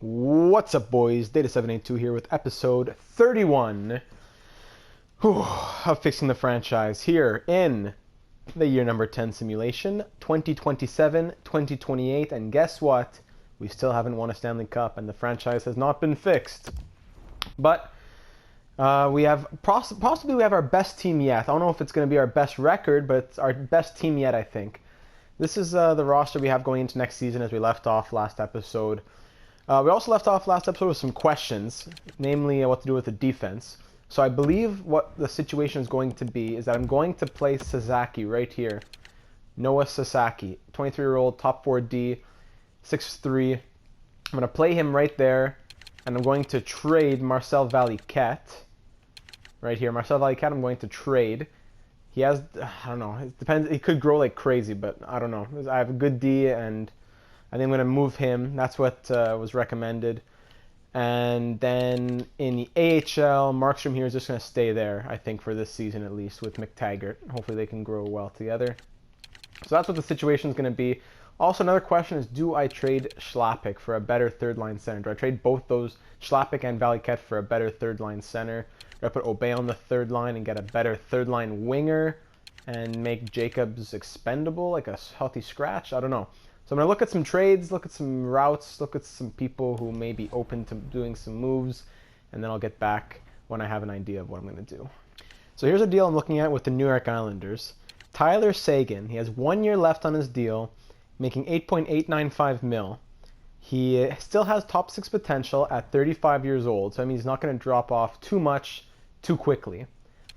What's up, boys? Data782 here with episode 31 of Fixing the Franchise here in the year number 10 simulation, 2027, 2028, and guess what? We still haven't won a Stanley Cup and the franchise has not been fixed. But we have possibly we have our best team yet. I don't know if it's going to be our best record, but it's our best team yet, I think. This is the roster we have going into next season as we left off last episode. We also left off last episode with some questions, namely what to do with the defense. So I believe what the situation is going to be is that I'm going to play Sasaki right here. Noah Sasaki, 23-year-old, top 4D, 6'3". I'm going to play him right there, and I'm going to trade Marcel Valiquette. Right here, Marcel Valiquette I'm going to trade. He has, I don't know, it depends, he could grow like crazy, but I don't know. I have a good D, and I think I'm going to move him. That's what was recommended. And then in the AHL, Markstrom here is just going to stay there, I think, for this season at least, with McTaggart. Hopefully they can grow well together. So that's what the situation is going to be. Also, another question is, do I trade Schlappick for a better third-line center? Do I trade both those, Schlappick and Valiquette, for a better third-line center? Do I put Obey on the third line and get a better third-line winger and make Jacobs expendable, like a healthy scratch? I don't know. So I'm going to look at some trades, look at some routes, look at some people who may be open to doing some moves, and then I'll get back when I have an idea of what I'm going to do. So here's a deal I'm looking at with the New York Islanders. Tyler Seguin, he has 1 year left on his deal, making $8.895 million. He still has top 6 potential at 35 years old, so I mean he's not going to drop off too much too quickly.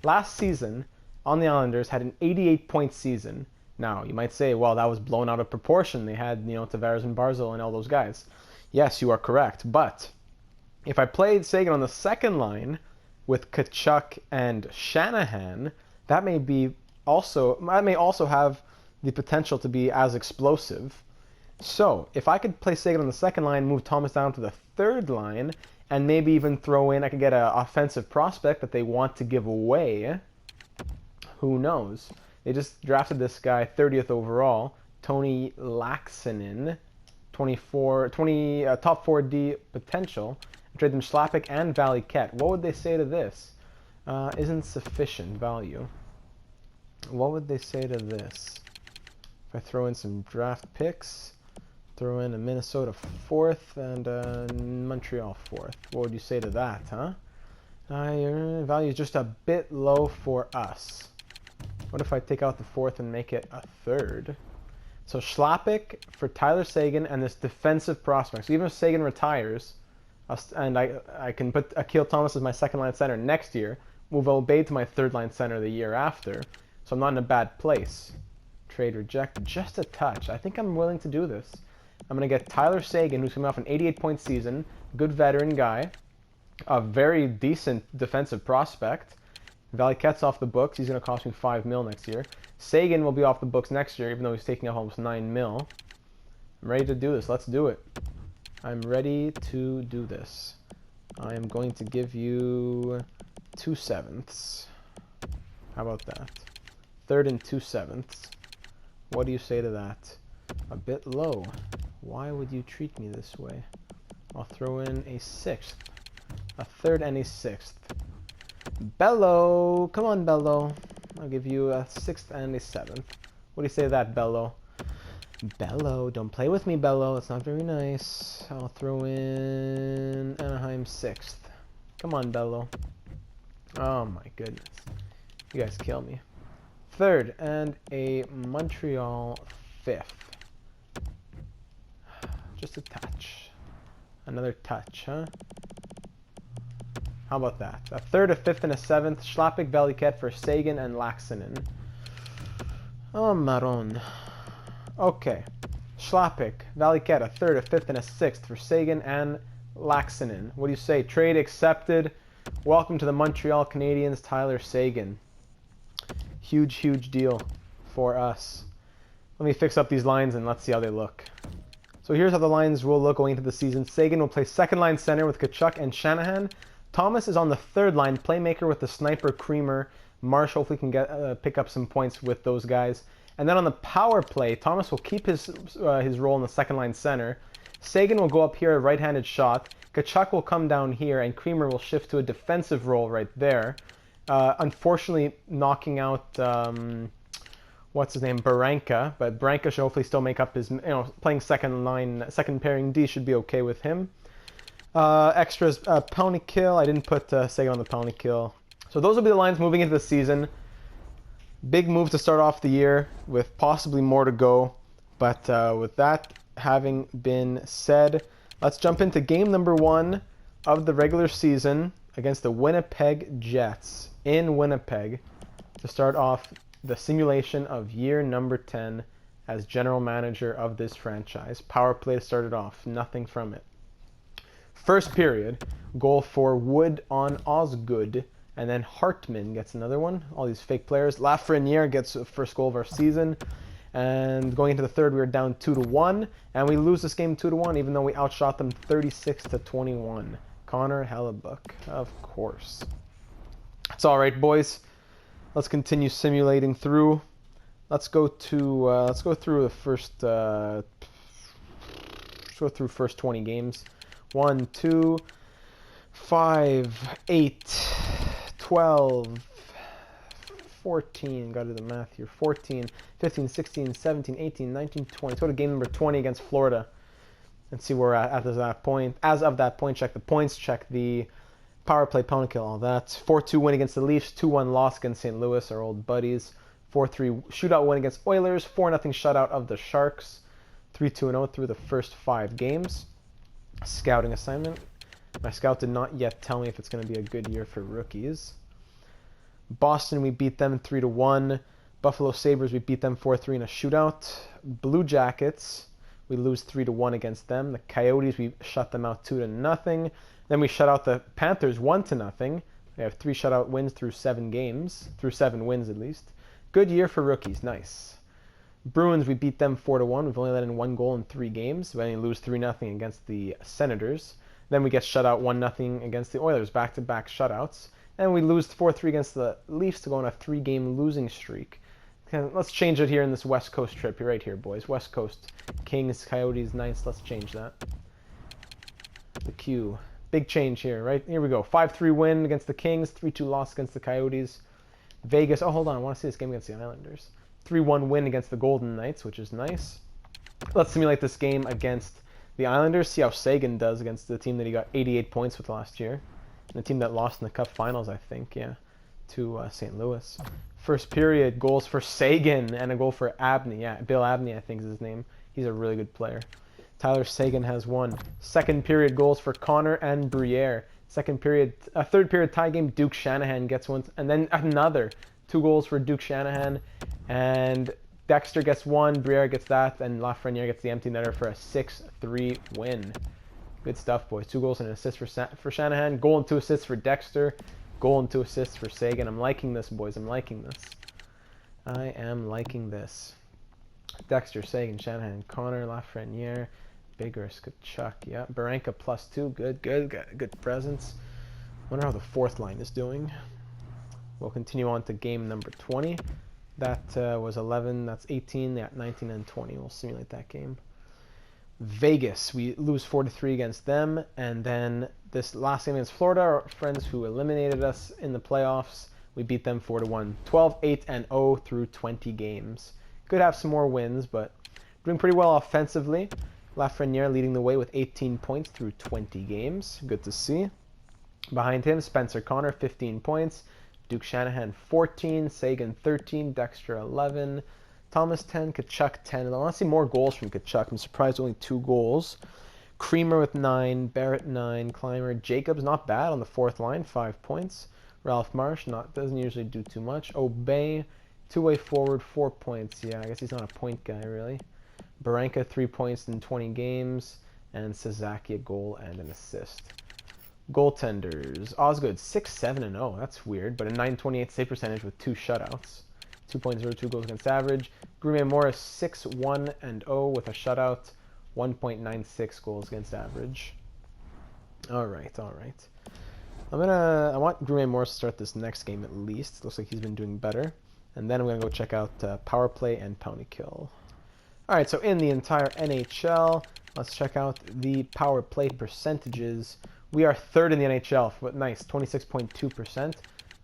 Last season on the Islanders had an 88-point season. Now, you might say, well, that was blown out of proportion. They had, Tavares and Barzal and all those guys. Yes, you are correct. But if I played Seguin on the second line with Tkachuk and Shanahan, that may also have the potential to be as explosive. So, if I could play Seguin on the second line, move Thomas down to the third line, and maybe even throw in, I could get an offensive prospect that they want to give away. Who knows? They just drafted this guy 30th overall, Tony Laxinen, top 4D potential. Trade them Schlappick and Valiquette. What would they say to this? Isn't sufficient value. What would they say to this? If I throw in some draft picks, throw in a Minnesota 4th and a Montreal 4th. What would you say to that, huh? Your value is just a bit low for us. What if I take out the 4th and make it a 3rd? So Schlappick for Tyler Seguin and this defensive prospect. So even if Seguin retires, and I can put Akil Thomas as my second-line center next year, move Obey to my third-line center the year after. So I'm not in a bad place. Trade rejected just a touch. I think I'm willing to do this. I'm going to get Tyler Seguin, who's coming off an 88-point season, good veteran guy, a very decent defensive prospect. Valiquette's off the books. He's going to cost me $5 million next year. Seguin will be off the books next year, even though he's taking out almost $9 million. I'm ready to do this. Let's do it. I'm ready to do this. I am going to give you 2/7. How about that? 3rd and 2/7. What do you say to that? A bit low. Why would you treat me this way? I'll throw in a 6th. A 3rd and a 6th. Bello! Come on, Bello. I'll give you a 6th and a 7th. What do you say to that, Bello? Bello, don't play with me, Bello. That's not very nice. I'll throw in Anaheim 6th. Come on, Bello. Oh my goodness. You guys kill me. 3rd and a Montreal 5th. Just a touch. Another touch, huh? How about that? A 3rd, a 5th, and a 7th. Schlappick, Valiquette for Seguin and Laxinen. Oh, Maron. Okay. Schlappick, Valiquette, a 3rd, a 5th, and a 6th for Seguin and Laxinen. What do you say? Trade accepted. Welcome to the Montreal Canadiens, Tyler Seguin. Huge, huge deal for us. Let me fix up these lines and let's see how they look. So here's how the lines will look going into the season. Seguin will play second-line center with Tkachuk and Shanahan. Thomas is on the third line, playmaker with the sniper Creamer. Marshall, if we can pick up some points with those guys. And then on the power play, Thomas will keep his role in the second line center. Sagan will go up here, a right-handed shot. Tkachuk will come down here, and Creamer will shift to a defensive role right there. Unfortunately, knocking out, what's his name, Baranka. But Baranka should hopefully still make up his, playing second line, second pairing D should be okay with him. Extras, penalty kill. I didn't put Sagan on the penalty kill. So those will be the lines moving into the season. Big move to start off the year with possibly more to go. But with that having been said, let's jump into game number 1 of the regular season against the Winnipeg Jets in Winnipeg to start off the simulation of year number 10 as general manager of this franchise. Power play started off, nothing from it. First period, goal for Wood on Osgood, and then Hartman gets another one. All these fake players. Lafreniere gets the first goal of our season. And going into the third, we were down 2-1, and we lose this game 2-1, even though we outshot them 36-21. Connor Hellebuck, of course. It's all right, boys. Let's continue simulating through. Let's go through the first. Let's go through first 20 games. 1, 2, 5, 8, 12. 14, gotta do the math here, 14, 15, 16, 17, 18, 19, 20. Let's go to game number 20 against Florida and see where we're at that point. As of that point, check the points, check the power play, penalty kill, all that. 4-2 win against the Leafs, 2-1 loss against St. Louis, our old buddies. 4-3 shootout win against Oilers, 4-0 shutout of the Sharks. 3-2-0 through the first 5 games. Scouting assignment. My scout did not yet tell me if it's going to be a good year for rookies. Boston, we beat them 3-1. Buffalo Sabres, we beat them 4-3 in a shootout. Blue Jackets, we lose 3-1 against them. The Coyotes, we shut them out 2-0. Then we shut out the Panthers 1-0. They have 3 shutout wins through 7 games, through 7 wins at least. Good year for rookies, nice. Bruins, we beat them 4-1. We've only let in 1 goal in 3 games. We only lose 3-0 against the Senators. Then we get shut out 1-0 against the Oilers, back-to-back shutouts. And we lose 4-3 against the Leafs to go on a 3-game losing streak. Okay, let's change it here in this West Coast trip. You're right here, boys. West Coast. Kings, Coyotes, nice. Let's change that. The Q. Big change here, right? Here we go. 5-3 win against the Kings. 3-2 loss against the Coyotes. Vegas. Oh, hold on. I want to see this game against the Islanders. 3-1 win against the Golden Knights, which is nice. Let's simulate this game against the Islanders. See how Sagan does against the team that he got 88 points with last year. The team that lost in the Cup Finals, I think, yeah, to St. Louis. First period, goals for Sagan and a goal for Abney. Yeah, Bill Abney, I think is his name. He's a really good player. Tyler Sagan has 1. Second period, goals for Connor and Briere. Second period, third period tie game, Duke Shanahan gets 1. And then another 2 goals for Duke Shanahan. And Dexter gets 1, Briere gets that, and Lafreniere gets the empty netter for a 6-3 win. Good stuff, boys. 2 goals and an assist for Shanahan. Goal and 2 assists for Dexter. Goal and 2 assists for Sagan. I'm liking this, boys. I'm liking this. I am liking this. Dexter, Sagan, Shanahan, Connor, Lafreniere, Bigger, Tkachuk. Yeah, Baranka +2. Good presence. Wonder how the fourth line is doing. We'll continue on to game number 20. That was 11. That's 18. Yeah, 19 and 20. We'll simulate that game. Vegas, we lose 4-3 against them, and then this last game against Florida, our friends who eliminated us in the playoffs, we beat them 4-1. 12-8-0 through 20 games. Could have some more wins, but doing pretty well offensively. Lafreniere leading the way with 18 points through 20 games. Good to see. Behind him, Spencer Connor, 15 points. Duke Shanahan, 14. Sagan, 13. Dexter, 11. Thomas 10, Tkachuk 10. And I want to see more goals from Tkachuk. I'm surprised only 2 goals. Creamer with 9, Barrett 9, Clymer, Jacobs not bad on the fourth line, 5 points. Ralph Marsh doesn't usually do too much. Obey, two-way forward, 4 points. Yeah, I guess he's not a point guy really. Baranka 3 points in 20 games, and Sasaki a goal and an assist. Goaltenders, Osgood 6-7-0. That's weird, but a .928 save percentage with 2 shutouts. 2.02 goals against average. Green Morris 6-1-0 with a shutout. 1.96 goals against average. All right. I want Green Morris to start this next game at least. Looks like he's been doing better. And then I'm gonna go check out power play and penalty kill. All right. So in the entire NHL, Let's check out the power play percentages. We are third in the NHL. Nice, 26.2%.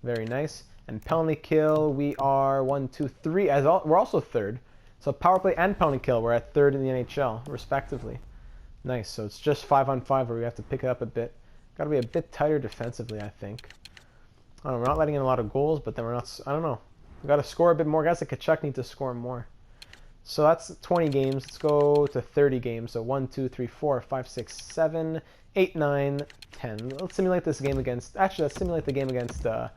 Very nice. And penalty kill, we are 1, 2, 3. We're also third. So power play and penalty kill, we're at third in the NHL, respectively. Nice. So it's just 5-on-5 where we have to pick it up a bit. Got to be a bit tighter defensively, I think. I don't know, we're not letting in a lot of goals, but then we're not. I don't know. We got to score a bit more. Guys like Kachuk need to score more. So that's 20 games. Let's go to 30 games. So 1, 2, 3, 4, 5, 6, 7, 8, 9, 10. Let's simulate this game against. Actually, let's simulate the game against the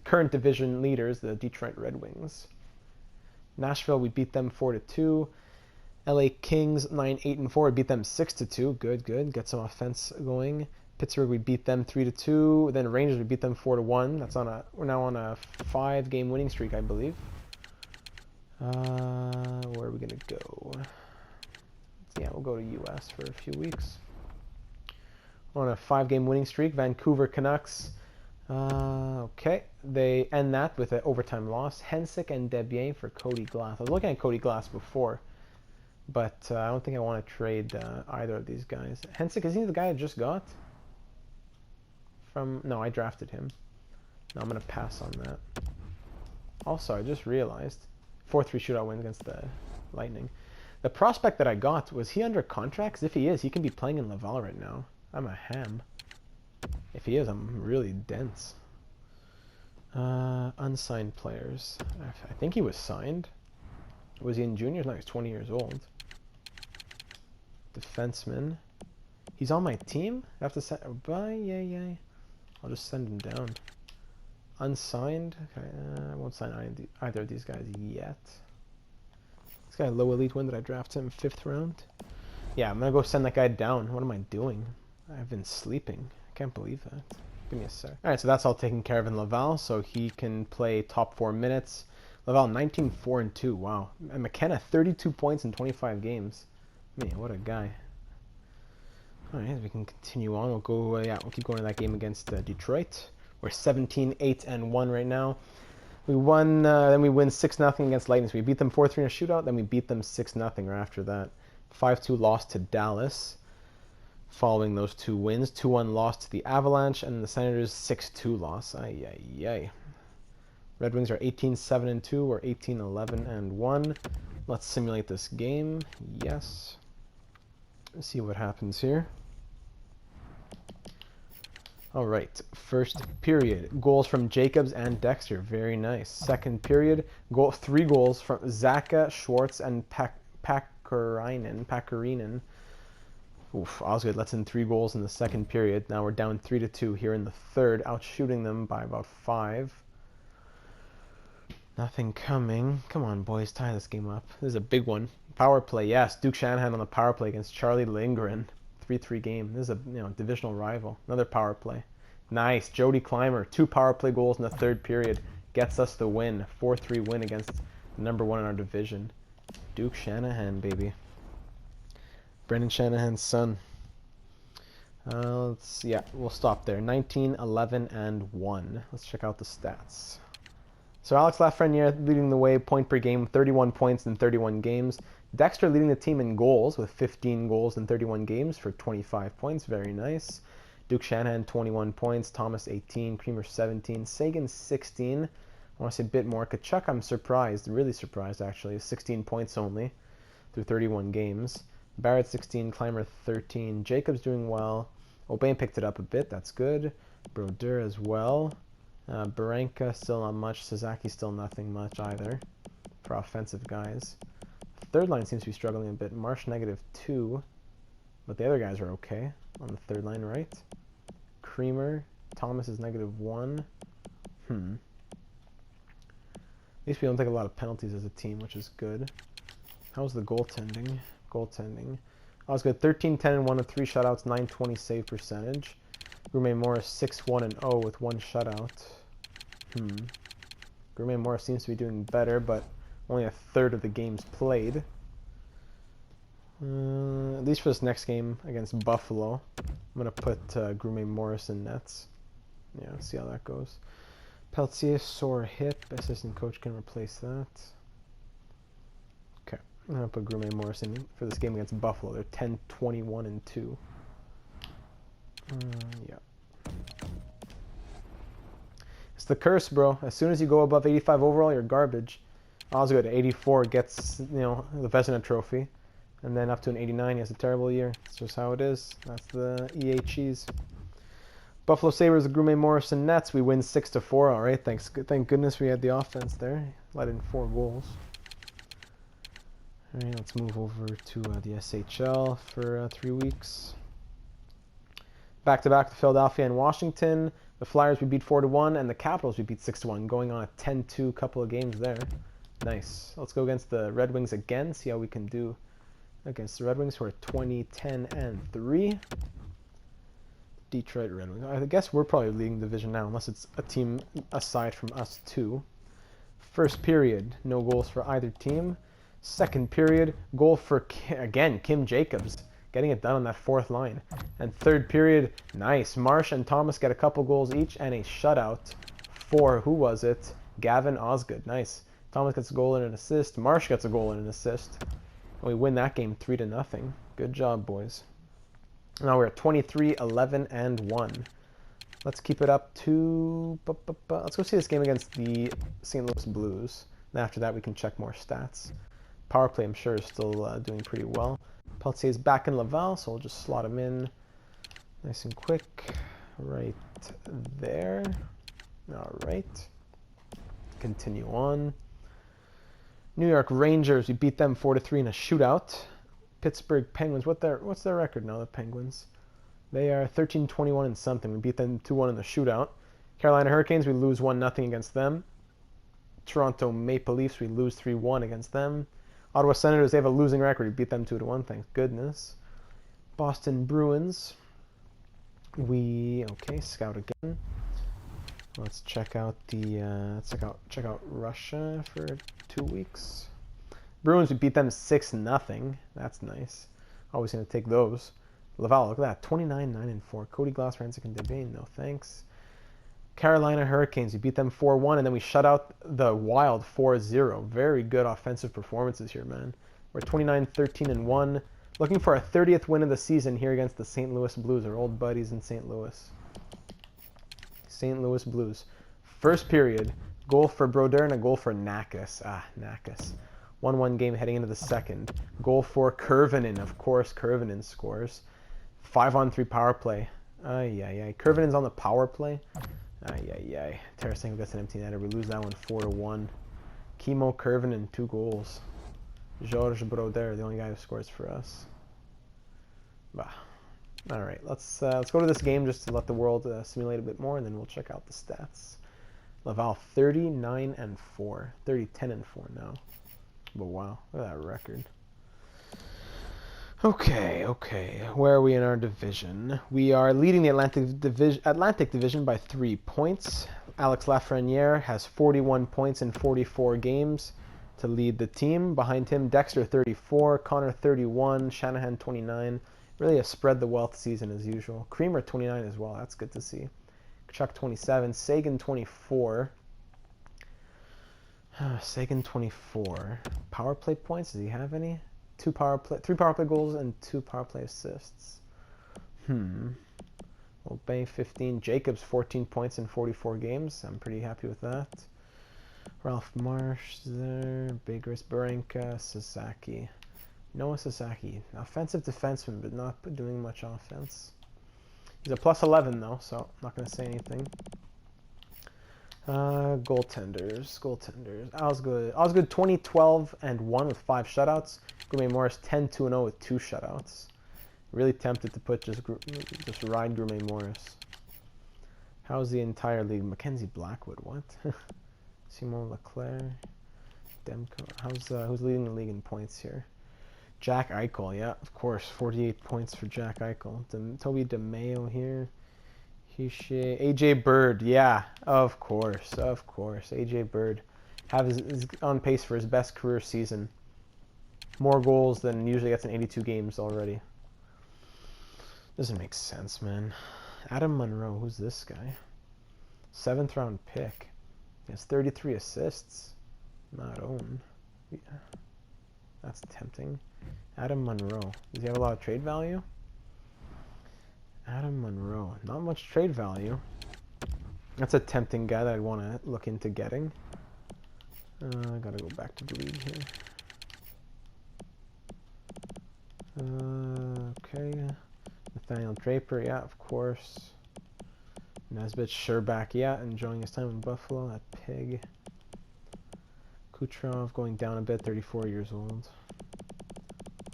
current division leaders, the Detroit Red Wings. Nashville, we beat them 4-2. LA Kings 9-8-4. We beat them 6-2. Good, good. Get some offense going. Pittsburgh, we beat them 3-2. Then Rangers, we beat them 4-1. That's we're now on a 5-game winning streak, I believe. Where are we gonna go? Yeah, we'll go to US for a few weeks. We're on a 5-game winning streak. Vancouver Canucks. Okay, they end that with an overtime loss. Hensick and Debian for Cody Glass. I was looking at Cody Glass before, but I don't think I want to trade either of these guys. Hensick, is he the guy I just got? No, I drafted him. No, I'm going to pass on that. Also, I just realized 4-3 shootout win against the Lightning. The prospect that I got, was he under contract? 'Cause if he is, he can be playing in Laval right now. I'm a ham. If he is, I'm really dense. Unsigned players. I think he was signed. Was he in juniors? No, he's 20 years old. Defenseman. He's on my team? I have to send. Bye, yay. I'll just send him down. Unsigned. Okay, I won't sign either of these guys yet. This guy, low elite, when did I draft him? 5th round? Yeah, I'm gonna go send that guy down. What am I doing? I've been sleeping. I can't believe that. Give me a sec. Alright, so that's all taken care of in Laval, so he can play top 4 minutes. Laval, 19-4-2. Wow. And McKenna, 32 points in 25 games. Man, what a guy. Alright, we can continue on. We'll go, we'll keep going to that game against Detroit. We're 17-8-1 right now. We won, then we win 6-0 against Lightning. So we beat them 4-3 in a shootout, then we beat them 6-0 right after that. 5-2 loss to Dallas following those 2 wins. 2-1 loss to the Avalanche, and the Senators 6-2 loss. Ay. Red Wings are 18-7-2 or 18-11-1. Let's simulate this game. Yes. Let's see what happens here. All right, first period. Goals from Jacobs and Dexter. Very nice. Second period, 3 goals from Zaka, Schwartz, and Pakarinen. Oof, Osgood lets in 3 goals in the second period. Now we're down 3-2 here in the third, outshooting them by about 5. Nothing coming. Come on, boys, tie this game up. This is a big one. Power play, yes. Duke Shanahan on the power play against Charlie Lindgren. 3-3 game. This is a divisional rival. Another power play. Nice. Jody Clymer, 2 power play goals in the third period. Gets us the win. 4-3 win against the number 1 in our division. Duke Shanahan, baby. Brendan Shanahan's son. We'll stop there. 19-11-1. Let's check out the stats. So Alex Lafreniere leading the way, point per game, 31 points in 31 games. Dexter leading the team in goals with 15 goals in 31 games for 25 points. Very nice. Duke Shanahan, 21 points. Thomas, 18. Creamer, 17. Sagan, 16. I want to say a bit more. Kachuk, I'm surprised. Really surprised, actually. 16 points only through 31 games. Barrett, 16. Clymer, 13. Jacobs doing well. O'Bain picked it up a bit. That's good. Brodeur as well. Baranka, still not much. Sasaki, still nothing much either for offensive guys. Third line seems to be struggling a bit. Marsh, -2. But the other guys are okay on the third line, right? Creamer. Thomas is -1. At least we don't take a lot of penalties as a team, which is good. How's the goaltending? I was good. 13-10-1 with 3 shutouts, 920 save percentage. Gourmet Morris 6-1-0 with 1 shutout. Gourmet Morris seems to be doing better, but only a third of the games played. At least for this next game against Buffalo, I'm going to put Gourmet Morris in nets. Yeah, let's see how that goes. Peltier, sore hip. Assistant coach can replace that. Okay. I'm going to put Grume Morrison for this game against Buffalo. They're 10-21-2. Yeah. It's the curse, bro. As soon as you go above 85 overall, you're garbage. Osgood at 84 gets, the Vezina trophy. And then up to an 89, he has a terrible year. That's just how it is. That's the EA cheese. Buffalo Sabres, the Grume Morrison Nets. We win 6-4. All right, thanks. Thank goodness we had the offense there. Let in 4 goals. All right, let's move over to the SHL for 3 weeks. Back-to-back to Philadelphia and Washington. The Flyers we beat 4-1, and the Capitals we beat 6-1, going on a 10-2 couple of games there. Nice. Let's go against the Red Wings again, see how we can do against the Red Wings, who are 20-10-3. Detroit Red Wings. I guess we're probably leading the division now, unless it's a team aside from us two. First period, no goals for either team. Second period, goal for, again, Kim Jacobs, getting it done on that fourth line. And third period, nice. Marsh and Thomas get a couple goals each and a shutout for, who was it? Gavin Osgood. Nice. Thomas gets a goal and an assist. Marsh gets a goal and an assist. And we win that game 3-0. Good job, boys. Now we're at 23-11-1. Let's keep it up to... Let's go see this game against the St. Louis Blues. And after that, we can check more stats. Power play, I'm sure, is still doing pretty well. Peltier's back in Laval, so we'll just slot him in nice and quick. Right there. All right. Continue on. New York Rangers, we beat them 4-3 in a shootout. Pittsburgh Penguins, what's their record now, the Penguins? They are 13-21 and something. We beat them 2-1 in the shootout. Carolina Hurricanes, we lose 1-0 against them. Toronto Maple Leafs, we lose 3-1 against them. Ottawa Senators, they have a losing record. We beat them 2-1, thank goodness. Boston Bruins, okay, scout again. Let's check out check out Russia for 2 weeks. Bruins, we beat them 6-0. That's nice. Always going to take those. Laval, look at that. 29-9-4. Cody Glass, Rancic, and Devane. No thanks. Carolina Hurricanes, we beat them 4-1, and then we shut out the Wild 4-0. Very good offensive performances here, man. We're 29-13-1. Looking for our 30th win of the season here against the St. Louis Blues, our old buddies in St. Louis. St. Louis Blues. First period, goal for Brodeur and a goal for Nakas. Nakas. 1-1 game heading into the second. Goal for Kurvinen. Of course, Kurvinen scores. 5-on-3 power play. Kurvinen's on the power play. Tarasenko gets an empty netter. We lose that one 4-1. Kimmo Kurvinen, 2 goals. Georges Brodeur, the only guy who scores for us. All right, let's go to this game just to let the world simulate a bit more, and then we'll check out the stats. Laval 30-9-4, 30-10-4 now. But wow, look at that record. Okay. Where are we in our division? We are leading the Atlantic Division by 3 points. Alex Lafreniere has 41 points in 44 games to lead the team. Behind him, Dexter 34, Connor 31, Shanahan 29. Really a spread the wealth season as usual. Creamer 29 as well. That's good to see. Chuck 27, Sagan 24. Sagan 24. Power play points, does he have any? 3 power play goals and 2 power play assists. Obey 15. Jacobs 14 points in 44 games. I'm pretty happy with that. Ralph Marsh there. Bigris Baranka. Sasaki. Noah Sasaki. Offensive defenseman, but not doing much offense. He's a plus 11 though, so I'm not going to say anything. Goaltenders. Osgood 20-12-1 with 5 shutouts. Grume Morris 10-2-0 with 2 shutouts. Really tempted to put just ride Grume Morris. How's the entire league? Mackenzie Blackwood, what? Simon Leclerc, Demko. Who's leading the league in points here? Jack Eichel, yeah, of course, 48 points for Jack Eichel. Toby DeMeo here. AJ Bird, yeah, of course. AJ Bird is on pace for his best career season. More goals than usually gets in 82 games already. Doesn't make sense, man. Adam Monroe, who's this guy? 7th round pick. He has 33 assists. Not owned. Yeah. That's tempting. Adam Monroe. Does he have a lot of trade value? Adam Monroe. Not much trade value. That's a tempting guy that I'd want to look into getting. I gotta go back to the league here. Okay. Nathaniel Draper, yeah, of course. Nesbitt, Sherbak, yeah, enjoying his time in Buffalo. That pig. Kucherov going down a bit, 34 years old.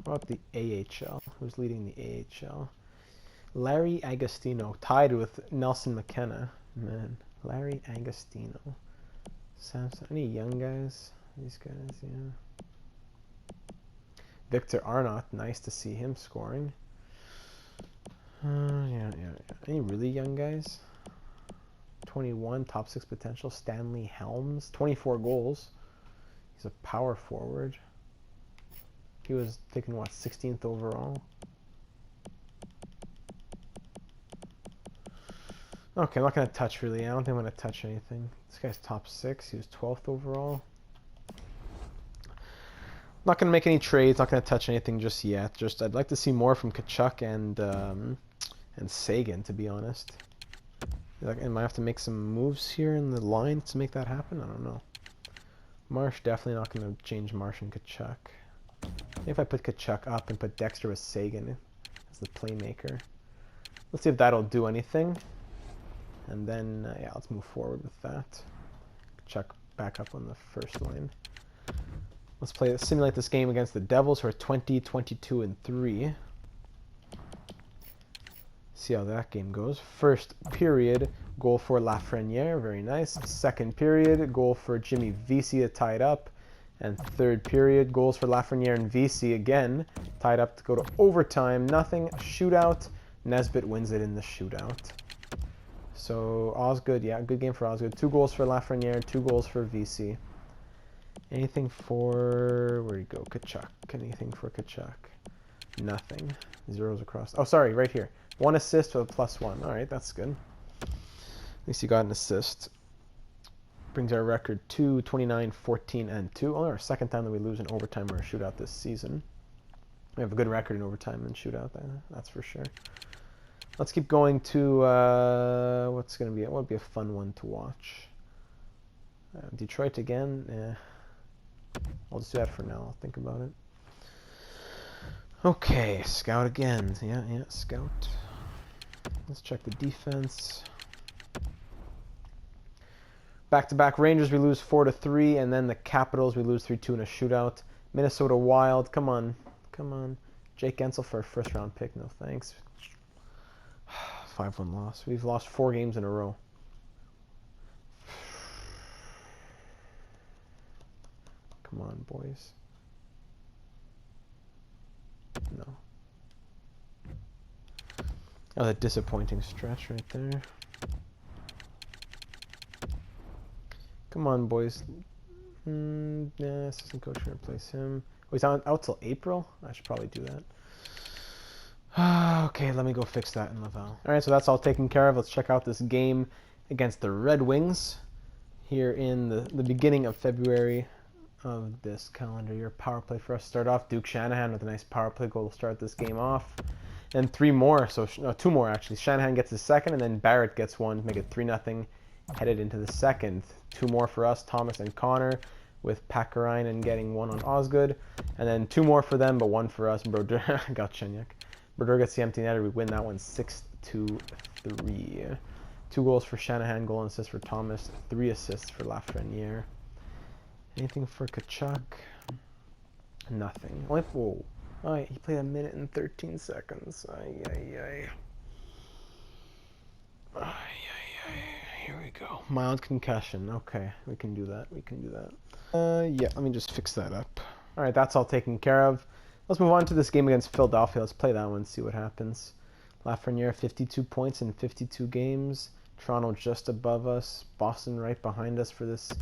What about the AHL? Who's leading the AHL? Larry Agostino, tied with Nelson McKenna. Man, Larry Agostino. Samson, any young guys? These guys, yeah. Victor Arnott, nice to see him scoring. Yeah. Any really young guys? 21, top 6 potential. Stanley Helms, 24 goals. He's a power forward. He was taken, what, 16th overall? Okay, I'm not going to touch, really. I don't think I'm going to touch anything. This guy's top 6. He was 12th overall. Not going to make any trades. Not going to touch anything just yet. Just, I'd like to see more from Tkachuk and Sagan, to be honest. Like, I might have to make some moves here in the line to make that happen. I don't know. Marsh, definitely not going to change Marsh and Tkachuk. Maybe if I put Tkachuk up and put Dexter with Sagan as the playmaker. Let's see if that'll do anything. And then, yeah, let's move forward with that. Tkachuk back up on the first line. Let's simulate this game against the Devils, who are 20, 22, and 3. See how that game goes. First period, goal for Lafreniere, very nice. Second period, goal for Jimmy Vesey to tie it up. And third period, goals for Lafreniere and Vesey again, tied up to go to overtime. Nothing, shootout. Nesbitt wins it in the shootout. So Osgood, yeah, good game for Osgood. 2 goals for Lafreniere, 2 goals for Vesey. Anything for, where'd he go? Tkachuk. Anything for Tkachuk? Nothing. Zeros across. Oh, sorry, right here. 1 assist with a +1. All right, that's good. At least he got an assist. Brings our record to 29, 14, and 2. Only our second time that we lose in overtime or a shootout this season. We have a good record in overtime and shootout, that's for sure. Let's keep going to what would be a fun one to watch? Detroit again. I'll just do that for now. I'll think about it. Okay, scout again. Yeah, scout. Let's check the defense. Back-to-back Rangers, we lose 4-3, and then the Capitals, we lose 3-2 in a shootout. Minnesota Wild, come on. Jake Gensel for a first-round pick, no thanks. 5-1 loss. We've lost 4 games in a row. Come on, boys. No. Oh, that disappointing stretch right there. Come on, boys. Yeah, assistant coach can replace him. Oh, he's out till April? I should probably do that. Okay, let me go fix that in Laval. Alright, so that's all taken care of. Let's check out this game against the Red Wings here in the beginning of February of this calendar year. Power play for us to start off. Duke Shanahan with a nice power play goal to start this game off. And 3 more, so no, 2 more actually. Shanahan gets his second, and then Barrett gets one to make it 3-0. Headed into the second. 2 more for us, Thomas and Connor, with Pakarainen getting 1 on Osgood. And then 2 more for them, but 1 for us. Brodeur got Chenyuk. Brodeur gets the empty netter. We win that one 6-3. 2 goals for Shanahan, goal and assist for Thomas, 3 assists for Lafreniere. Anything for Tkachuk? Nothing. Whoa. Alright, he played 1 minute and 13 seconds. Ay. Here we go. Mild concussion. Okay, we can do that. Yeah, let me just fix that up. Alright, that's all taken care of. Let's move on to this game against Philadelphia. Let's play that one, see what happens. Lafreniere, 52 points in 52 games. Toronto just above us. Boston right behind us for this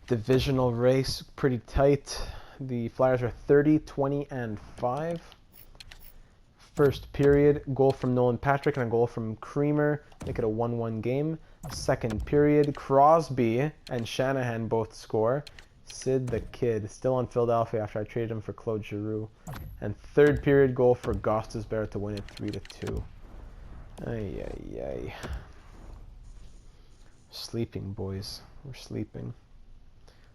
divisional race. Pretty tight. The Flyers are 30, 20, and 5. First period, goal from Nolan Patrick and a goal from Creamer. Make it a 1-1 game. Second period, Crosby and Shanahan both score. Sid the Kid, still on Philadelphia after I traded him for Claude Giroux. And third period goal for Gostisbehere to win it 3-2. Ay, ay, ay. Sleeping, boys. We're sleeping.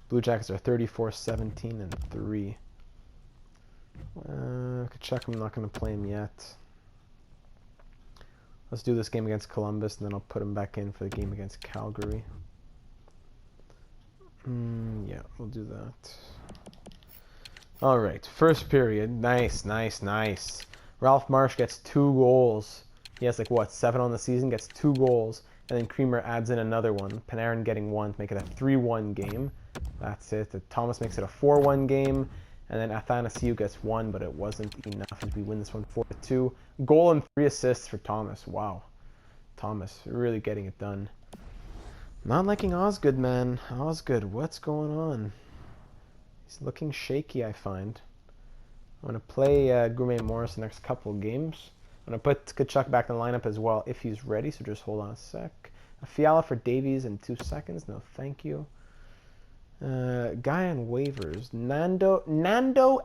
Blue Jackets are 34-17-3. Kachuk, I'm not going to play him yet. Let's do this game against Columbus, and then I'll put him back in for the game against Calgary. Yeah, we'll do that. All right, first period. Nice, nice, nice. Ralph Marsh gets 2 goals. He has, like, what, 7 on the season? Gets 2 goals. And then Creamer adds in another one. Panarin getting 1 to make it a 3-1 game. That's it. Thomas makes it a 4-1 game. And then Athanasiou gets 1, but it wasn't enough as we win this one 4-2. Goal and 3 assists for Thomas. Wow. Thomas really getting it done. Not liking Osgood, man. Osgood, what's going on? He's looking shaky, I find. I'm going to play Gourmet Morris the next couple of games. I'm going to put Kachuk back in the lineup as well if he's ready, so just hold on a sec. A Fiala for Davies in 2 seconds. No, thank you. Guy on waivers. Nando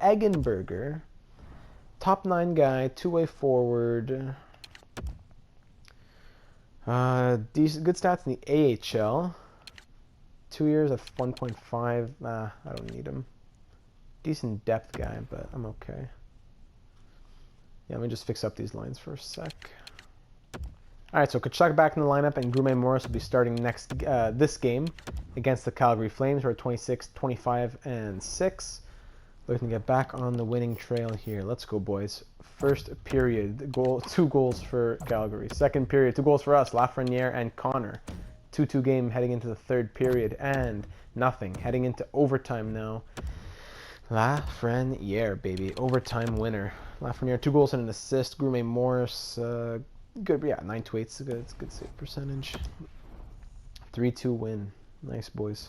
Eggenberger. Top 9 guy, 2-way forward. Decent, good stats in the AHL. 2 years of 1.5. I don't need him. Decent depth guy, but I'm okay. Yeah, let me just fix up these lines for a sec. Alright, so Kachuk back in the lineup, and Gourmet Morris will be starting this game against the Calgary Flames. We're at 26, 25, and 6. Looking to get back on the winning trail here. Let's go, boys. First period, 2 goals for Calgary. Second period, 2 goals for us, Lafreniere and Connor. 2-2 game heading into the third period, and nothing. Heading into overtime now. Lafreniere, baby. Overtime winner. Lafreniere, 2 goals and an assist. Gourmet Morris, good, yeah, 9-8. It's a good save percentage. 3-2 win. Nice, boys.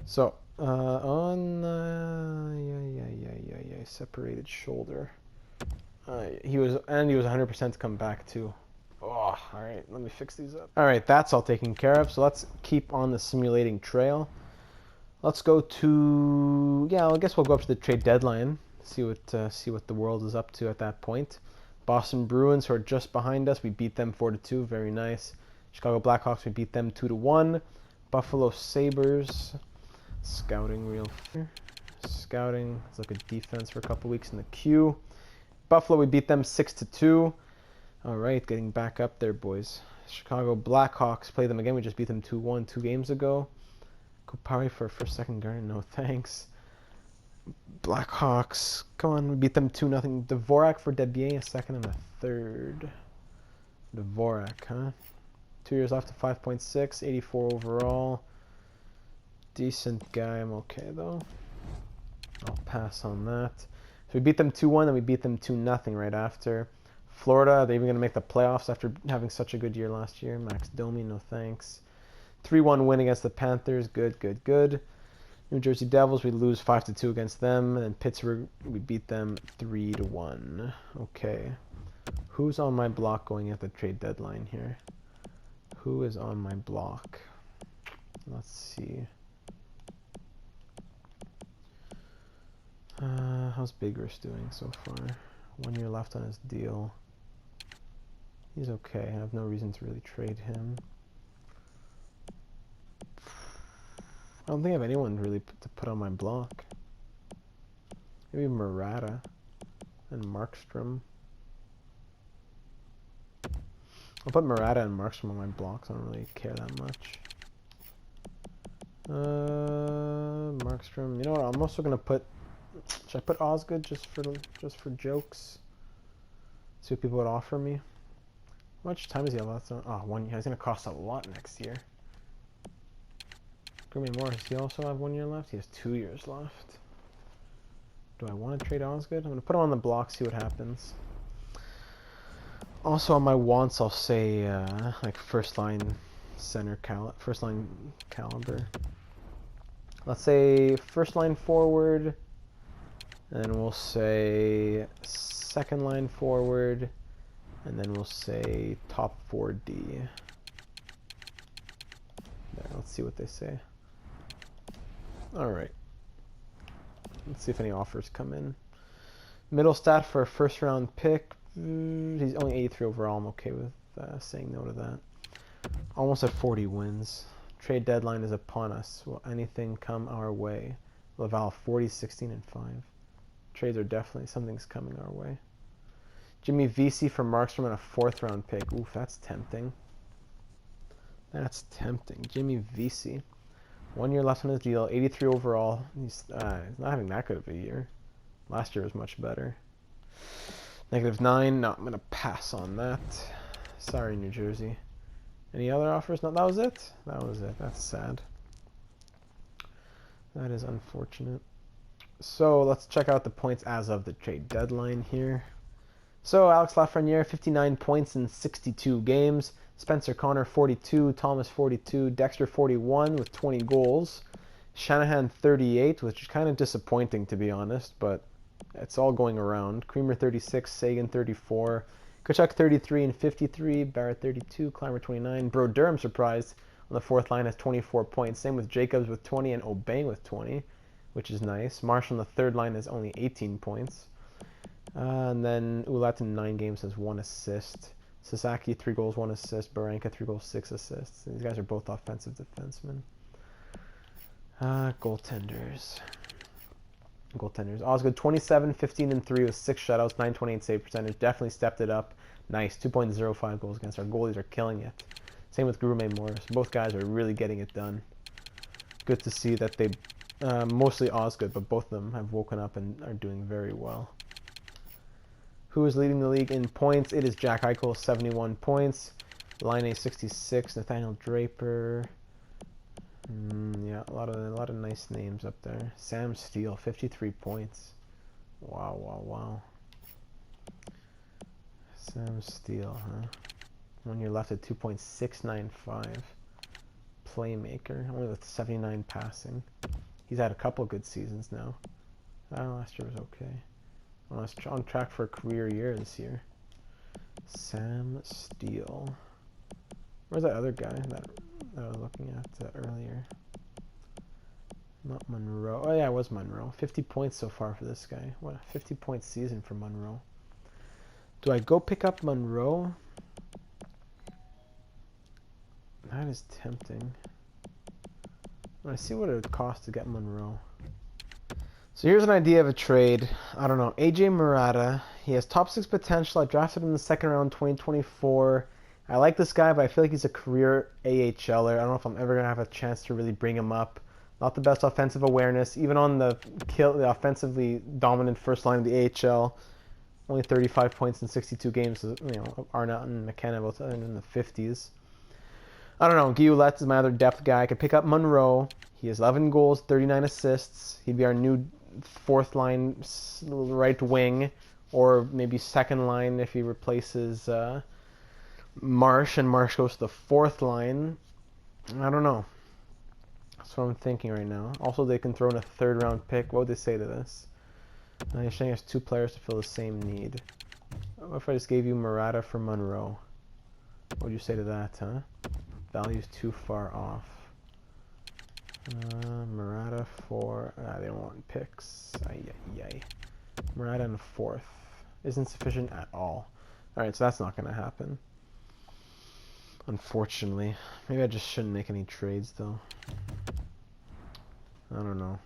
So, separated shoulder. He was 100% to come back too. Oh, all right. Let me fix these up. All right, that's all taken care of. So let's keep on the simulating trail. Let's go to I guess we'll go up to the trade deadline. See what the world is up to at that point. Boston Bruins, who are just behind us, we beat them 4-2. Very nice. Chicago Blackhawks, we beat them 2-1. Buffalo Sabres. Scouting real. Scouting. Let's look at defense for a couple weeks in the queue. Buffalo, we beat them 6-2. All right, getting back up there, boys. Chicago Blackhawks, play them again. We just beat them 2-1 2 games ago. Kopari for second guard. No thanks. Blackhawks, come on, we beat them 2-0. Dvorak for Debier, a second and a third. Dvorak, huh? 2 years left to 5.6, 84 overall. Decent guy, I'm okay though. I'll pass on that. So we beat them 2-1, then we beat them 2-0 right after. Florida, they're even going to make the playoffs after having such a good year last year. Max Domi, no thanks. 3-1 win against the Panthers, good, good, good. New Jersey Devils, we lose 5-2 against them. And Pittsburgh, we beat them 3-1. Okay. Who's on my block going at the trade deadline here? Who is on my block? Let's see. How's Bigris doing so far? 1 year left on his deal. He's okay. I have no reason to really trade him. I don't think I have anyone really to put on my block. Maybe Murata and Markstrom. I'll put Murata and Markstrom on my blocks. I don't really care that much. Markstrom. You know what? I'm also gonna put. Should I put Osgood just for jokes? See what people would offer me. How much time does he have left? Oh, 1 year. He's gonna cost a lot next year. Gourmet Morris, does he also have 1 year left? He has 2 years left. Do I want to trade Osgood? I'm going to put him on the block, see what happens. Also on my wants, I'll say like first line caliber. Let's say first line forward, and we'll say second line forward, and then we'll say top 4D. There, let's see what they say. Alright, Let's see if any offers come in. Middle stat for a first round pick. He's only 83 overall. I'm okay with saying no to that. Almost at 40 wins. Trade deadline is upon us. Will anything come our way? Laval 40, 16, and 5. Trades are definitely, something's coming our way. Jimmy Vesey for Markstrom and a 4th round pick. Oof, that's tempting. That's tempting. Jimmy Vesey. 1 year left on his deal. 83 overall. He's not having that good of a year. Last year was much better. -9. No, I'm going to pass on that. Sorry, New Jersey. Any other offers? No, that was it? That was it. That's sad. That is unfortunate. So let's check out the points as of the trade deadline here. So Alex Lafreniere, 59 points in 62 games. Spencer Connor, 42. Thomas, 42. Dexter, 41 with 20 goals. Shanahan, 38, which is kind of disappointing to be honest, but it's all going around. Creamer, 36. Sagan, 34. Kachuk, 33 and 53. Barrett, 32. Clymer, 29. Bro Durham, surprised, on the 4th line has 24 points. Same with Jacobs with 20 and Aubin with 20, which is nice. Marshall on the 3rd line has only 18 points. And then Ouellette in 9 games has 1 assist. Sasaki, 3 goals, 1 assist. Baranka, 3 goals, 6 assists. These guys are both offensive defensemen. Goaltenders. Osgood, 27, 15, and 3 with 6 shutouts, 928 save percentage. Definitely stepped it up. Nice. 2.05 goals against. Our goalies are killing it. Same with Grume Morris. Both guys are really getting it done. Good to see that they, mostly Osgood, but both of them have woken up and are doing very well. Who is leading the league in points? It is Jack Eichel, 71 points. Line A, 66. Nathaniel Draper. Yeah, a lot of nice names up there. Sam Steele, 53 points. Wow. Sam Steele, huh? 1 year left at 2.695. Playmaker, only with 79 passing. He's had a couple good seasons now. Last year was okay. On track for a career year this year. Sam Steele. Where's that other guy that I was looking at earlier? Not Monroe. Oh yeah, it was Monroe. 50 points so far for this guy. What a 50-point season for Monroe. Do I go pick up Monroe? That is tempting. I see what it would cost to get Monroe. So here's an idea of a trade. I don't know. AJ Murata. He has top 6 potential. I drafted him in the 2nd round, 2024. I like this guy, but I feel like he's a career AHLer. I don't know if I'm ever going to have a chance to really bring him up. Not the best offensive awareness. Even on the offensively dominant first line of the AHL. Only 35 points in 62 games. You know, Arnott and McKenna both in the 50s. I don't know. Guy Ouellette is my other depth guy. I could pick up Monroe. He has 11 goals, 39 assists. He'd be our new 4th line right wing, or maybe 2nd line if he replaces Marsh, and Marsh goes to the 4th line. I don't know. That's what I'm thinking right now. Also, they can throw in a 3rd round pick. What would they say to this? You're saying there's 2 players to fill the same need. What if I just gave you Murata for Monroe? What would you say to that, huh? Value's too far off. Murata for... they don't want picks. Murata in the 4th. Isn't sufficient at all. Alright, so that's not going to happen. Unfortunately. Maybe I just shouldn't make any trades, though. I don't know.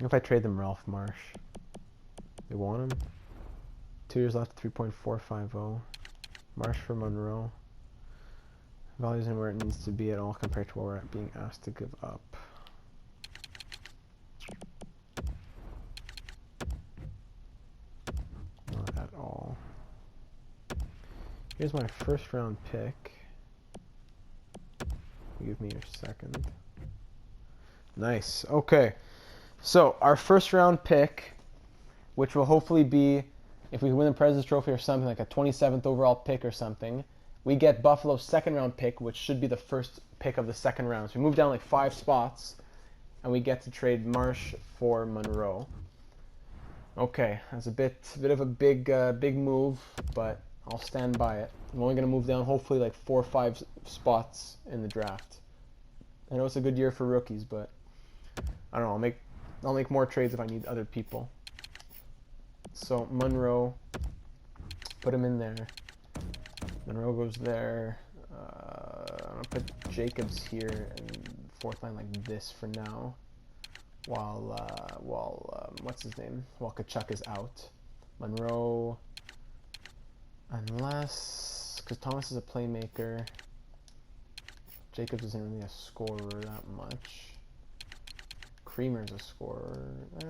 If I trade them Ralph Marsh. They want him? 2 years left, 3.450. Marsh for Monroe. Value isn't where it needs to be at all compared to what we're being asked to give up. Not at all. Here's my 1st round pick. Give me your 2nd. Nice. Okay. So our 1st round pick, which will hopefully be, if we win the President's Trophy or something, like a 27th overall pick or something, we get Buffalo's 2nd round pick, which should be the 1st pick of the 2nd round. So we move down like 5 spots, and we get to trade Marsh for Monroe. Okay, that's a bit of a big move, but I'll stand by it. I'm only going to move down hopefully like 4 or 5 spots in the draft. I know it's a good year for rookies, but I don't know. I'll make more trades if I need other people. So Monroe, put him in there. Monroe goes there. I'm gonna put Jacobs here and fourth line like this for now, while what's his name? While Kachuk is out. Monroe, unless because Thomas is a playmaker. Jacobs isn't really a scorer that much. Creamer's a scorer,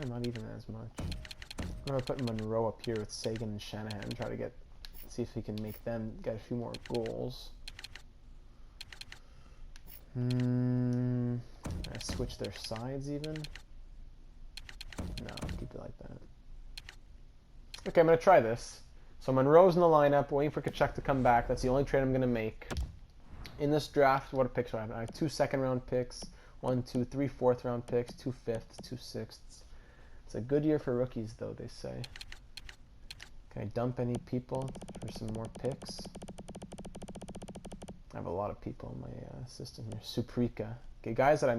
not even as much. I'm gonna put Monroe up here with Sagan and Shanahan and try to see if we can make them get a few more goals. I switch their sides even? No, keep it like that. Okay, I'm gonna try this. So Monroe's in the lineup, waiting for Kachuk to come back. That's the only trade I'm gonna make. In this draft, what picks do I have? I have 2 second-round picks, 1, 2, 3 fourth-round picks, 2 fifths, 2 sixths. It's a good year for rookies, though, they say. Can I dump any people for some more picks? I have a lot of people in my system here. Suprika. Okay, guys that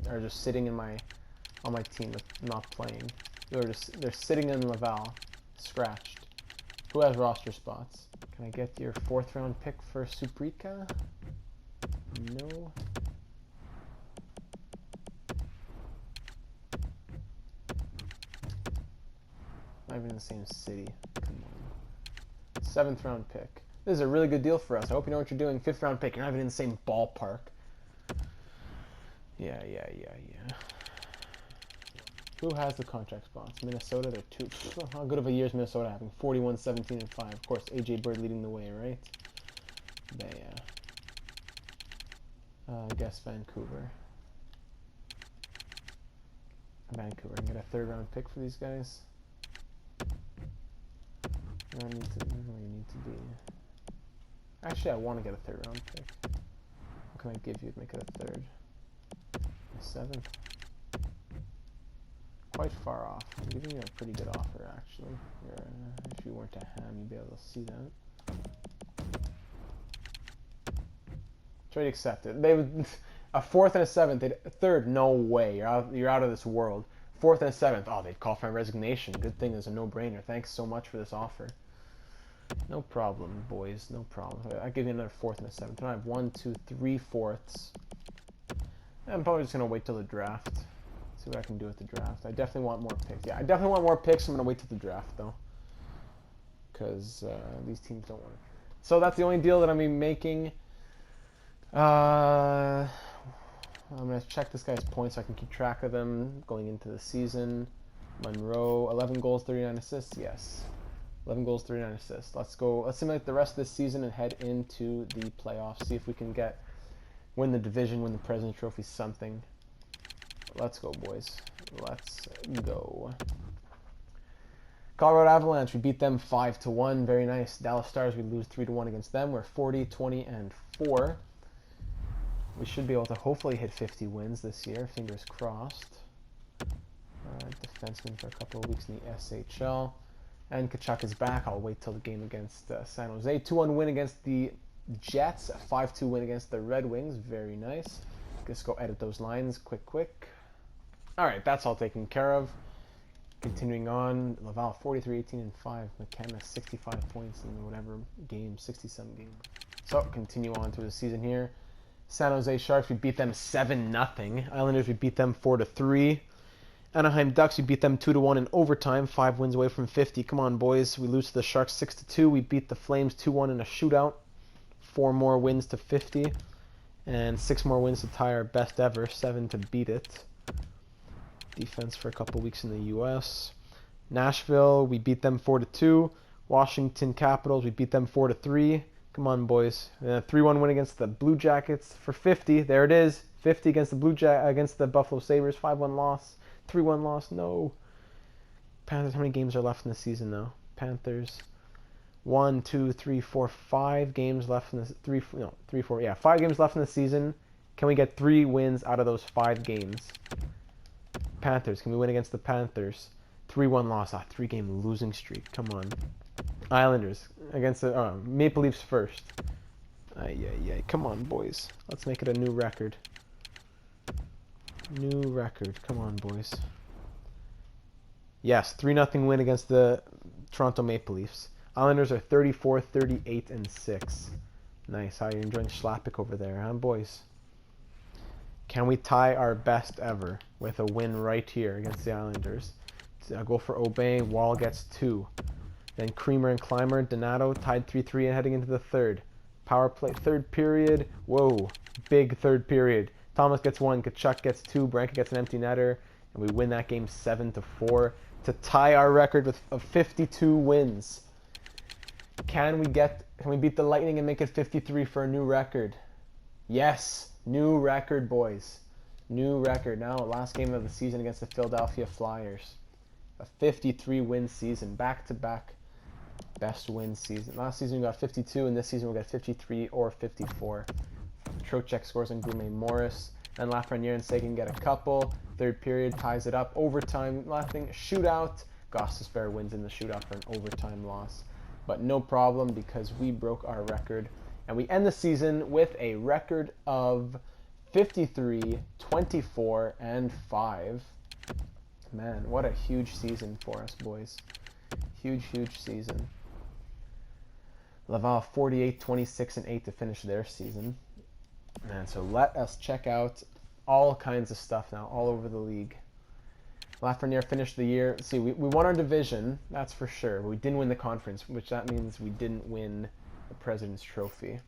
are just sitting in on my team with not playing. They're sitting in Laval, scratched. Who has roster spots? Can I get your 4th-round pick for Suprika? No. Not even in the same city. Come on. 7th-round pick. This is a really good deal for us. I hope you know what you're doing. 5th-round pick. You're not even in the same ballpark. Yeah. Who has the contract spots? Minnesota, they're 2. How good of a year is Minnesota having? 41, 17, and 5. Of course, AJ Bird leading the way, right? Yeah. I guess Vancouver. Vancouver. I can get a 3rd-round pick for these guys. I need to. You need to be. Actually, I want to get a 3rd-round pick. What can I give you to make it a 3rd? A 7th. Quite far off. I'm giving you a pretty good offer, actually. If you weren't a ham, you'd be able to see that. Trade accepted. They would a 4th and a 7th. A 3rd, no way. You're out of this world. 4th and a 7th. Oh, they'd call for my resignation. Good thing it's a no-brainer. Thanks so much for this offer. No problem, boys. No problem. I'll give you another 4th and a 7th. I have 1, 2, 3 fourths. I'm probably just gonna wait till the draft. See what I can do with the draft. I definitely want more picks. Yeah, I definitely want more picks. I'm going to wait till the draft, though. Because these teams don't want it. So that's the only deal that I'm going to be making. I'm going to check this guy's points so I can keep track of them going into the season. Monroe, 11 goals, 39 assists. Yes. 11 goals, 39 assists. Let's go. Let's simulate the rest of this season and head into the playoffs. See if we can win the division, win the President's Trophy, something. Let's go, boys. Let's go. Colorado Avalanche, we beat them 5-1. Very nice. Dallas Stars, we lose 3-1 against them. We're 40, 20, and 4. We should be able to hopefully hit 50 wins this year. Fingers crossed. Defenseman for a couple of weeks in the SHL. And Kachuk is back. I'll wait till the game against San Jose. 2-1 win against the Jets. A 5-2 win against the Red Wings. Very nice. Just go edit those lines quick. Alright, that's all taken care of. Continuing on, Laval 43, 18, and 5. McKenna 65 points in whatever game, 60-some game. So, continue on to the season here. San Jose Sharks, we beat them 7-0. Islanders, we beat them 4-3. Anaheim Ducks, we beat them 2-1 in overtime. 5 wins away from 50. Come on, boys. We lose to the Sharks 6-2. We beat the Flames 2-1 in a shootout. 4 more wins to 50. And 6 more wins to tie our best ever. 7 to beat it. Defense for a couple weeks in the U.S. Nashville, we beat them 4-2. Washington Capitals, we beat them 4-3. Come on, boys. 3-1 win against the Blue Jackets for 50. There it is. 50 against the Buffalo Sabres. 5-1 loss. 3-1 loss. No. Panthers, how many games are left in the season now? Panthers. 1, 2, 3, 4, 5 games left in the 5 games left in the season. Can we get 3 wins out of those 5 games? Panthers, can we win against the Panthers? 3-1 loss, 3-game losing streak. Come on. Islanders against the Maple Leafs first. Come on, boys. Let's make it a new record. New record. Come on, boys. Yes, 3-0 win against the Toronto Maple Leafs. Islanders are 34, 38, and 6. Nice. How you enjoying Schlappick over there, huh, boys? Can we tie our best ever with a win right here against the Islanders? Go for Aubin. Wall gets 2. Then Creamer and Clymer. Donato tied 3-3 and heading into the third. Power play, third period. Whoa, big third period. Thomas gets 1. Kachuk gets 2. Branca gets an empty netter. And we win that game 7-4 to tie our record of 52 wins. Can we beat the Lightning and make it 53 for a new record? Yes, new record, boys. New record. Now, last game of the season against the Philadelphia Flyers. A 53 win season, back-to-back best win season. Last season we got 52, and this season we'll get 53 or 54. Trocheck scores on Gourmet Morris. Then Lafreniere and Seguin get a couple. Third period ties it up. Overtime, nothing. Shootout. Gostisbehere wins in the shootout for an overtime loss. But no problem because we broke our record. And we end the season with a record of 53, 24, and 5. Man, what a huge season for us, boys. Huge, huge season. Laval 48, 26, and 8 to finish their season. Man, so let us check out all kinds of stuff now, all over the league. Lafreniere finished the year. See, we won our division, that's for sure. But we didn't win the conference, which that means we didn't win the President's Trophy.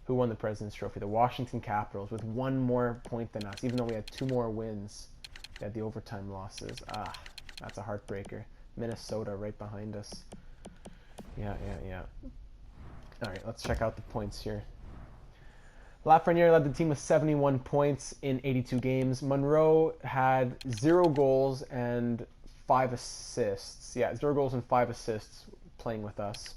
Who won the President's Trophy? The Washington Capitals with 1 more point than us, even though we had 2 more wins. We had the overtime losses. That's a heartbreaker. Minnesota right behind us. Yeah. All right, let's check out the points here. Lafreniere led the team with 71 points in 82 games. Monroe had 0 goals and 5 assists. Yeah, 0 goals and 5 assists playing with us.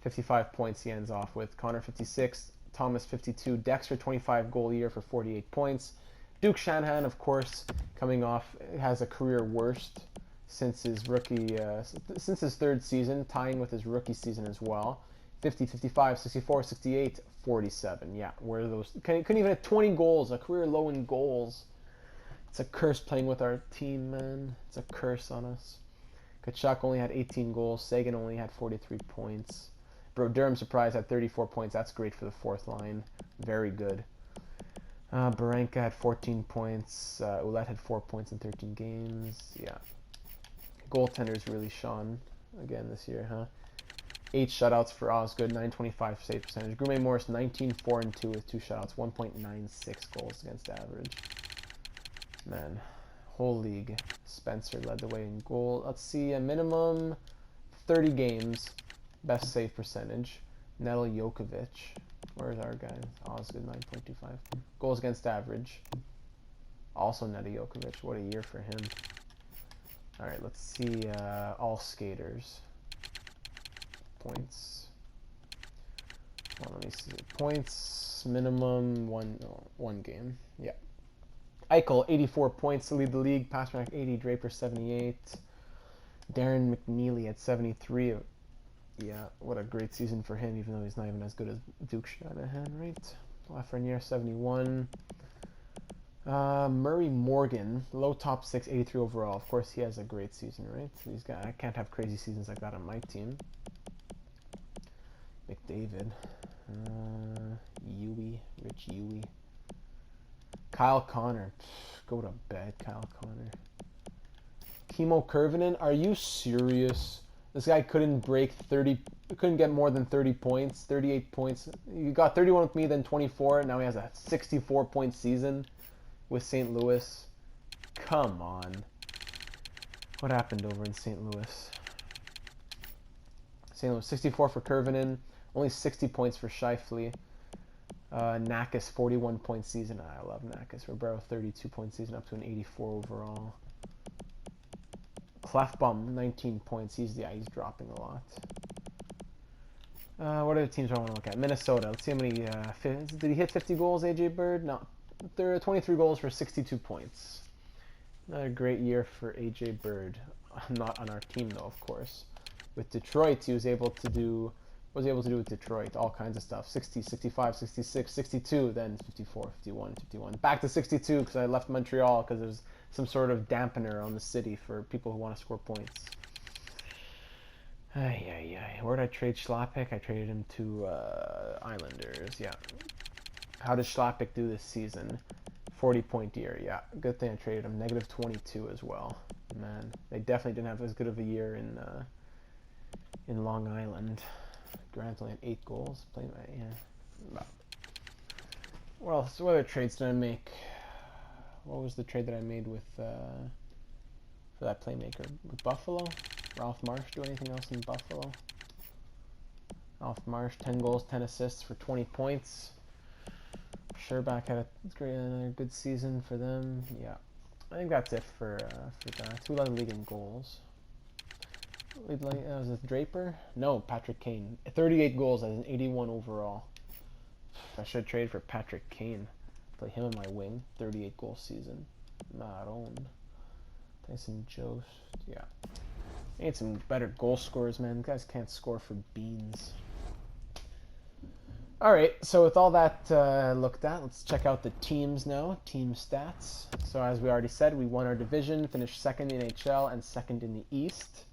55 points he ends off with. Connor 56, Thomas 52, Dexter 25 goal year for 48 points. Duke Shanahan, of course, coming off, has a career worst since his since his 3rd season, tying with his rookie season as well. 50, 55, 64, 68, 47. Yeah, where those couldn't even have 20 goals, a career low in goals. It's a curse playing with our team, man. It's a curse on us. Kachuk only had 18 goals. Seguin only had 43 points. Bro Durham, surprise, had 34 points. That's great for the 4th line. Very good. Baranka had 14 points. Ouellette had 4 points in 13 games. Yeah. Goaltenders really shone again this year, huh? 8 shutouts for Osgood, 925 save percentage. Gourmet Morris, 19-4-2 with 2 shutouts, 1.96 goals against average. Man, whole league. Spencer led the way in goal. Let's see, a minimum 30 games, best save percentage. Nedel Jokovic. Where's our guy? Osgood, 9.25. Goals against average. Also Nedel Jokovic. What a year for him. All right, let's see all skaters. Points. Well, let me see. Points minimum one game. Yeah. Eichel 84 points to lead the league. Pasternak 80. Draper 78. Darren McNeely at 73. Yeah, what a great season for him, even though he's not even as good as Duke Shanahan, right? Lafreniere 71. Murray Morgan, low top 6, 83 overall. Of course, he has a great season, right? So these guys, I can't have crazy seasons like that on my team. McDavid, Rich Yui, Kyle Connor, go to bed, Kyle Connor. Kimo Kurvinen, are you serious? This guy couldn't get more than 30 points, 38 points. You got 31 with me, then 24. Now he has a 64-point season with St. Louis. Come on. What happened over in St. Louis? St. Louis, 64 for Kurvinen. Only 60 points for Scheifele. Nakas, 41-point season. I love Nakas. Ribeiro, 32-point season, up to an 84 overall. Clefbaum, 19 points. He's dropping a lot. What are the teams I want to look at? Minnesota. Let's see how many. Did he hit 50 goals, AJ Bird? No. There are 23 goals for 62 points. Another great year for AJ Bird. Not on our team, though, of course. With Detroit, he was able to do What was he able to do with Detroit? All kinds of stuff. 60, 65, 66, 62, then 54, 51, 51. Back to 62 because I left Montreal because there's some sort of dampener on the city for people who want to score points. Where did I trade Schlappick? I traded him to Islanders, yeah. How did Schlappick do this season? 40-point year, yeah. Good thing I traded him. Negative 22 as well. Man, they definitely didn't have as good of a year in Long Island. Grant only had 8 goals. Well, so what other trades did I make? What was the trade that I made with for that playmaker? With Buffalo? Ralph Marsh do anything else in Buffalo? Ralph Marsh, 10 goals, 10 assists for 20 points. Sherback had another good season for them. Yeah, I think that's it for that. Who led the league in goals? Was it Draper? No, Patrick Kane. 38 goals and an 81 overall. I should trade for Patrick Kane. Play him on my wing. 38 goal season. Maron. Tyson Jost. Yeah. I need some better goal scorers, man. You guys can't score for beans. Alright, so with all that looked at, let's check out the teams now. Team stats. So as we already said, we won our division, finished second in NHL and second in the East.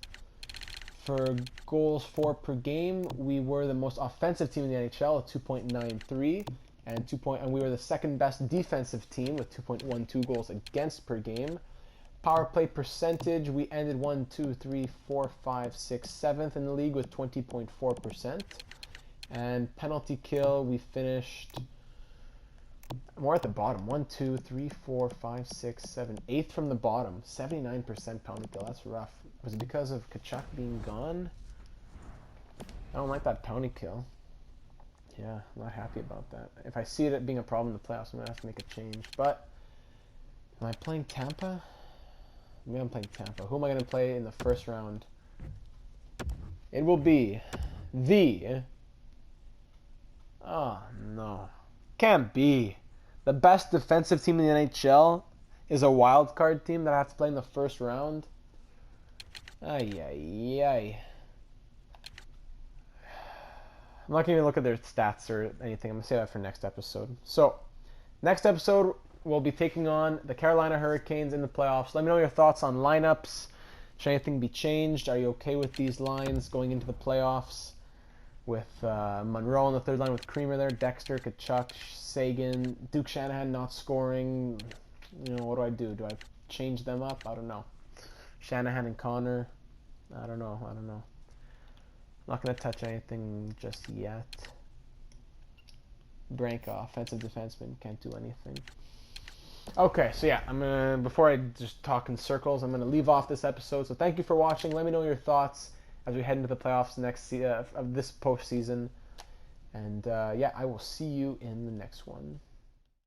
For goals for per game, we were the most offensive team in the NHL at 2.93, and we were the second best defensive team with 2.12 goals against per game. Power play percentage, we ended 1, 2, 3, 4, 5, 6, 7th in the league with 20.4%. And penalty kill, we finished more at the bottom. 1, 2, 3, 4, 5, 6, 7, 8th from the bottom. 79% penalty kill. That's rough. Was it because of Tkachuk being gone? I don't like that penalty kill. Yeah, I'm not happy about that. If I see it being a problem in the playoffs, I'm gonna have to make a change. But am I playing Tampa? Maybe I'm playing Tampa. Who am I gonna play in the first round? It will be the... Oh, no. Can't be. The best defensive team in the NHL is a wild card team that I have to play in the first round. Ay. I'm not going to look at their stats or anything. I'm going to say that for next episode. So, next episode, we'll be taking on the Carolina Hurricanes in the playoffs. Let me know your thoughts on lineups. Should anything be changed? Are you okay with these lines going into the playoffs? With Monroe on the third line with Creamer there, Dexter, Tkachuk, Sagan, Duke Shanahan not scoring. You know, what do? Do I change them up? I don't know. Shanahan and Connor. I don't know. I'm not going to touch anything just yet. Branca, offensive defenseman, can't do anything. Okay, so yeah, I'm gonna, before I just talk in circles, I'm going to leave off this episode. So thank you for watching. Let me know your thoughts as we head into the playoffs of this postseason. And yeah, I will see you in the next one.